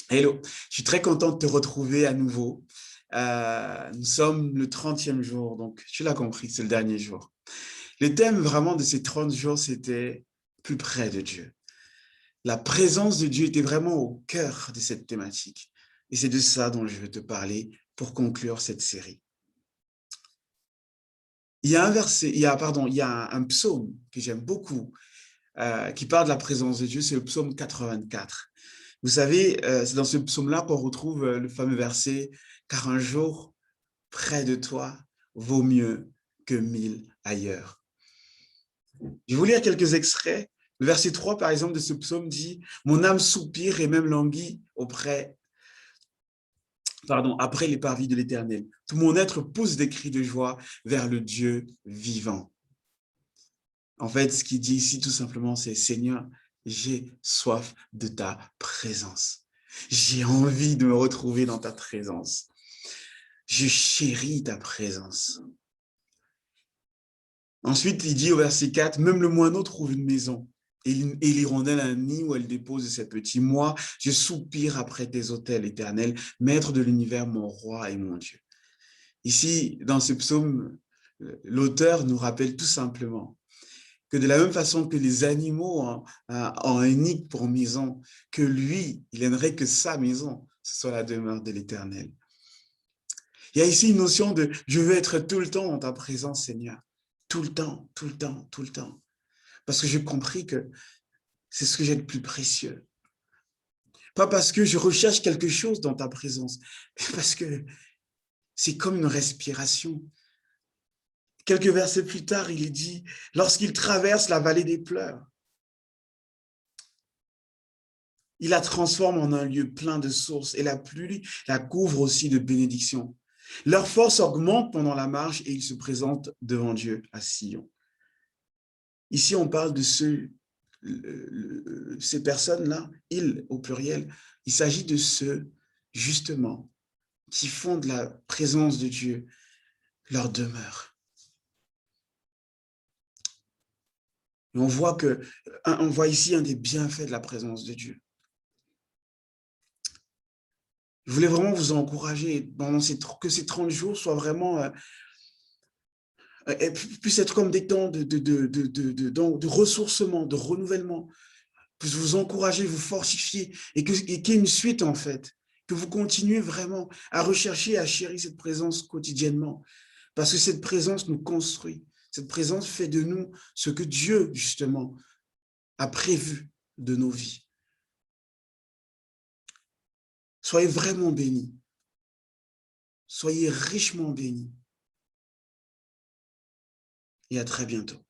Hello, je suis très content de te retrouver à nouveau. Nous sommes le 30e jour, donc tu l'as compris, c'est le dernier jour. Le thème vraiment de ces 30 jours, c'était plus près de Dieu. La présence de Dieu était vraiment au cœur de cette thématique. Et c'est de ça dont je veux te parler pour conclure cette série. Il y a un verset, il y a un psaume que j'aime beaucoup, qui parle de la présence de Dieu, c'est le psaume 84. Vous savez, c'est dans ce psaume-là qu'on retrouve le fameux verset « Car un jour près de toi vaut mieux que 1000 ailleurs ». Je vais vous lire quelques extraits. Le verset 3, par exemple, de ce psaume dit « Mon âme soupire et même languit après les parvis de l'Éternel. Tout mon être pousse des cris de joie vers le Dieu vivant. » En fait, ce qu'il dit ici, tout simplement, c'est « Seigneur, j'ai soif de ta présence. J'ai envie de me retrouver dans ta présence. Je chéris ta présence. » Ensuite, il dit au verset 4, « Même le moineau trouve une maison, et l'hirondelle un nid où elle dépose ses petits. Moi, je soupire après tes autels éternels, maître de l'univers, mon roi et mon Dieu. » Ici, dans ce psaume, l'auteur nous rappelle tout simplement que de la même façon que les animaux ont un nid pour maison, que lui, il aimerait que sa maison, ce soit la demeure de l'Éternel. Il y a ici une notion de « je veux être tout le temps dans ta présence, Seigneur ». Tout le temps, tout le temps, tout le temps. Parce que j'ai compris que c'est ce que j'ai de plus précieux. Pas parce que je recherche quelque chose dans ta présence, mais parce que c'est comme une respiration. Quelques versets plus tard, il est dit « Lorsqu'il traverse la vallée des pleurs, il la transforme en un lieu plein de sources et la pluie la couvre aussi de bénédictions. Leur force augmente pendant la marche et ils se présentent devant Dieu à Sion. » Ici, on parle de ces personnes-là, ils au pluriel, il s'agit de ceux, justement, qui font de la présence de Dieu leur demeure. Et on voit ici un des bienfaits de la présence de Dieu. Je voulais vraiment vous encourager pendant que ces 30 jours soient vraiment, puissent être comme des temps de ressourcement, de renouvellement, puisse vous encourager, vous fortifier et qu'il y ait une suite en fait, que vous continuez vraiment à rechercher, à chérir cette présence quotidiennement parce que cette présence nous construit, cette présence fait de nous ce que Dieu justement a prévu de nos vies. Soyez vraiment bénis, soyez richement bénis et à très bientôt.